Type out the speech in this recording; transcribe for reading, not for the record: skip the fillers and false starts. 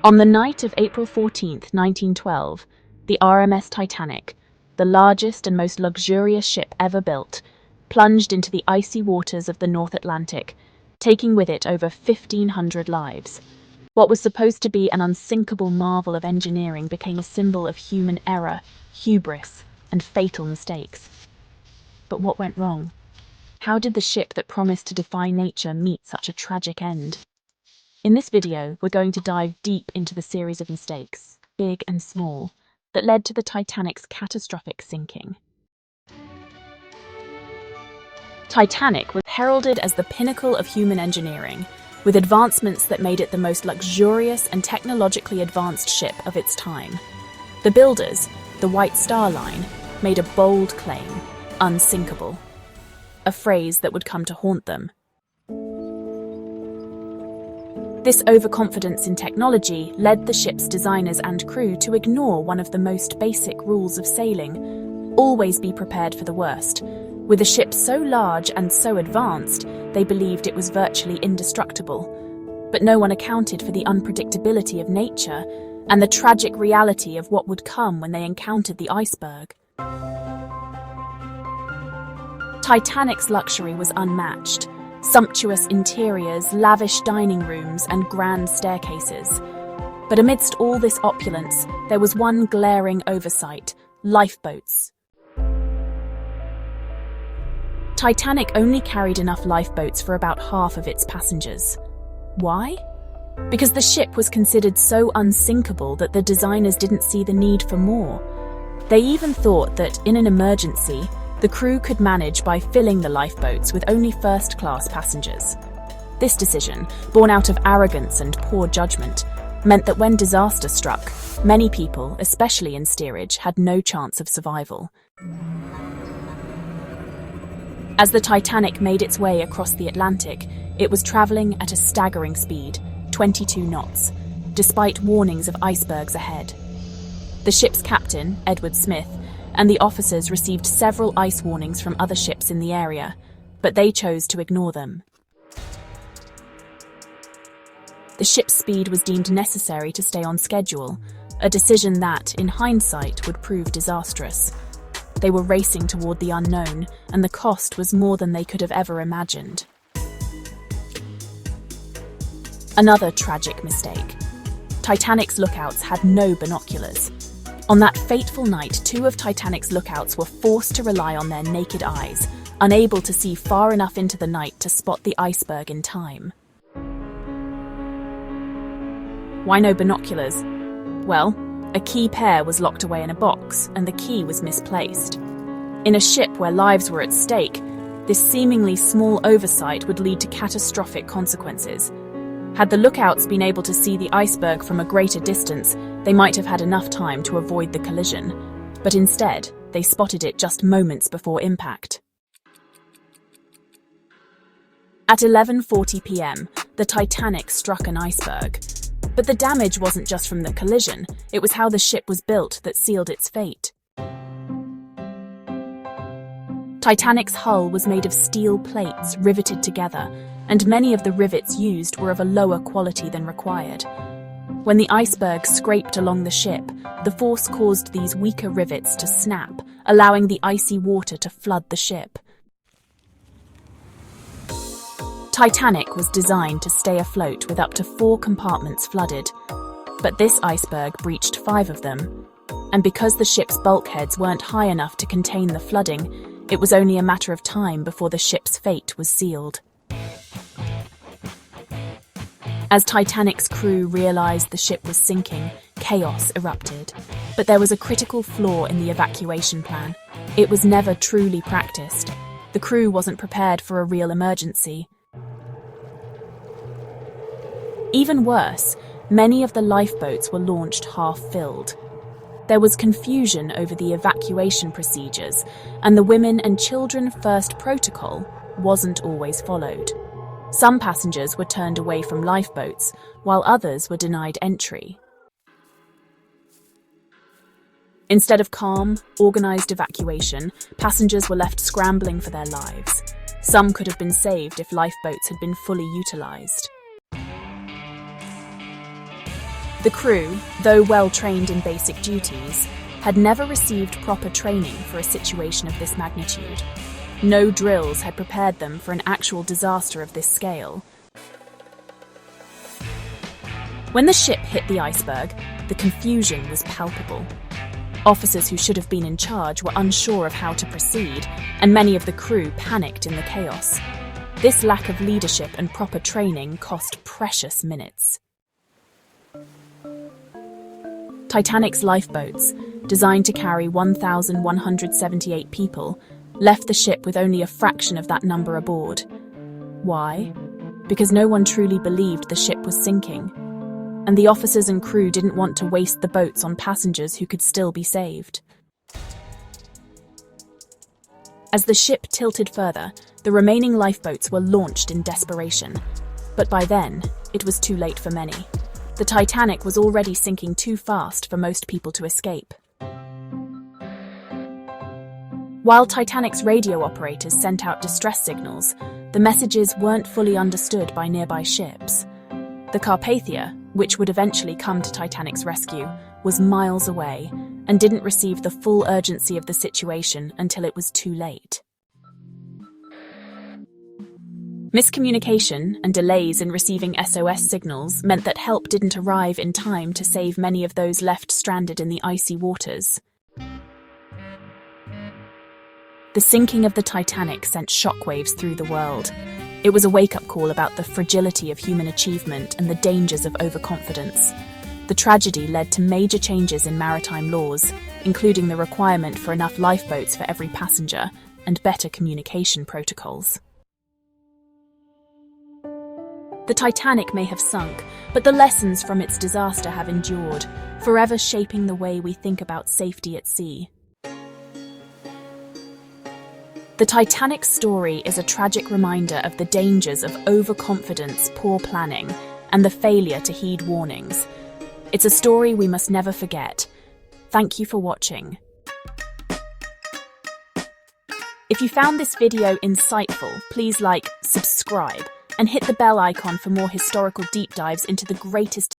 On the night of April 14th, 1912, the RMS Titanic, the largest and most luxurious ship ever built, plunged into the icy waters of the North Atlantic, taking with it over 1,500 lives. What was supposed to be an unsinkable marvel of engineering became a symbol of human error, hubris, and fatal mistakes. But what went wrong? How did the ship that promised to defy nature meet such a tragic end? In this video, we're going to dive deep into the series of mistakes, big and small, that led to the Titanic's catastrophic sinking. Titanic was heralded as the pinnacle of human engineering, with advancements that made it the most luxurious and technologically advanced ship of its time. The builders, the White Star Line, made a bold claim: unsinkable. A phrase that would come to haunt them. This overconfidence in technology led the ship's designers and crew to ignore one of the most basic rules of sailing: always be prepared for the worst. With a ship so large and so advanced, they believed it was virtually indestructible. But no one accounted for the unpredictability of nature and the tragic reality of what would come when they encountered the iceberg. Titanic's luxury was unmatched. Sumptuous interiors, lavish dining rooms, and grand staircases. But amidst all this opulence, there was one glaring oversight: lifeboats. Titanic only carried enough lifeboats for about half of its passengers. Why? Because the ship was considered so unsinkable that the designers didn't see the need for more. They even thought that, in an emergency, the crew could manage by filling the lifeboats with only first-class passengers. This decision, born out of arrogance and poor judgment, meant that when disaster struck, many people, especially in steerage, had no chance of survival. As the Titanic made its way across the Atlantic, it was traveling at a staggering speed, 22 knots, despite warnings of icebergs ahead. The ship's captain, Edward Smith, and the officers received several ice warnings from other ships in the area, but they chose to ignore them. The ship's speed was deemed necessary to stay on schedule, a decision that, in hindsight, would prove disastrous. They were racing toward the unknown, and the cost was more than they could have ever imagined. Another tragic mistake. Titanic's lookouts had no binoculars. On that fateful night, two of Titanic's lookouts were forced to rely on their naked eyes, unable to see far enough into the night to spot the iceberg in time. Why no binoculars? Well, a key pair was locked away in a box, and the key was misplaced. In a ship where lives were at stake, this seemingly small oversight would lead to catastrophic consequences. Had the lookouts been able to see the iceberg from a greater distance, they might have had enough time to avoid the collision. But instead, they spotted it just moments before impact. At 11:40 p.m., the Titanic struck an iceberg. But the damage wasn't just from the collision, it was how the ship was built that sealed its fate. Titanic's hull was made of steel plates riveted together, and many of the rivets used were of a lower quality than required. When the iceberg scraped along the ship, the force caused these weaker rivets to snap, allowing the icy water to flood the ship. Titanic was designed to stay afloat with up to 4 compartments flooded, but this iceberg breached 5 of them, and because the ship's bulkheads weren't high enough to contain the flooding, it was only a matter of time before the ship's fate was sealed. As Titanic's crew realized the ship was sinking, chaos erupted. But there was a critical flaw in the evacuation plan. It was never truly practiced. The crew wasn't prepared for a real emergency. Even worse, many of the lifeboats were launched half-filled. There was confusion over the evacuation procedures, and the women and children first protocol wasn't always followed. Some passengers were turned away from lifeboats, while others were denied entry. Instead of calm, organized evacuation, passengers were left scrambling for their lives. Some could have been saved if lifeboats had been fully utilized. The crew, though well trained in basic duties, had never received proper training for a situation of this magnitude. No drills had prepared them for an actual disaster of this scale. When the ship hit the iceberg, the confusion was palpable. Officers who should have been in charge were unsure of how to proceed, and many of the crew panicked in the chaos. This lack of leadership and proper training cost precious minutes. Titanic's lifeboats, designed to carry 1,178 people, left the ship with only a fraction of that number aboard. Why? Because no one truly believed the ship was sinking, and the officers and crew didn't want to waste the boats on passengers who could still be saved. As the ship tilted further, the remaining lifeboats were launched in desperation. But by then, it was too late for many. The Titanic was already sinking too fast for most people to escape. While Titanic's radio operators sent out distress signals, the messages weren't fully understood by nearby ships. The Carpathia, which would eventually come to Titanic's rescue, was miles away and didn't receive the full urgency of the situation until it was too late. Miscommunication and delays in receiving SOS signals meant that help didn't arrive in time to save many of those left stranded in the icy waters. The sinking of the Titanic sent shockwaves through the world. It was a wake-up call about the fragility of human achievement and the dangers of overconfidence. The tragedy led to major changes in maritime laws, including the requirement for enough lifeboats for every passenger and better communication protocols. The Titanic may have sunk, but the lessons from its disaster have endured, forever shaping the way we think about safety at sea. The Titanic's story is a tragic reminder of the dangers of overconfidence, poor planning, and the failure to heed warnings. It's a story we must never forget. Thank you for watching. If you found this video insightful, please like, subscribe, and hit the bell icon for more historical deep dives into the greatest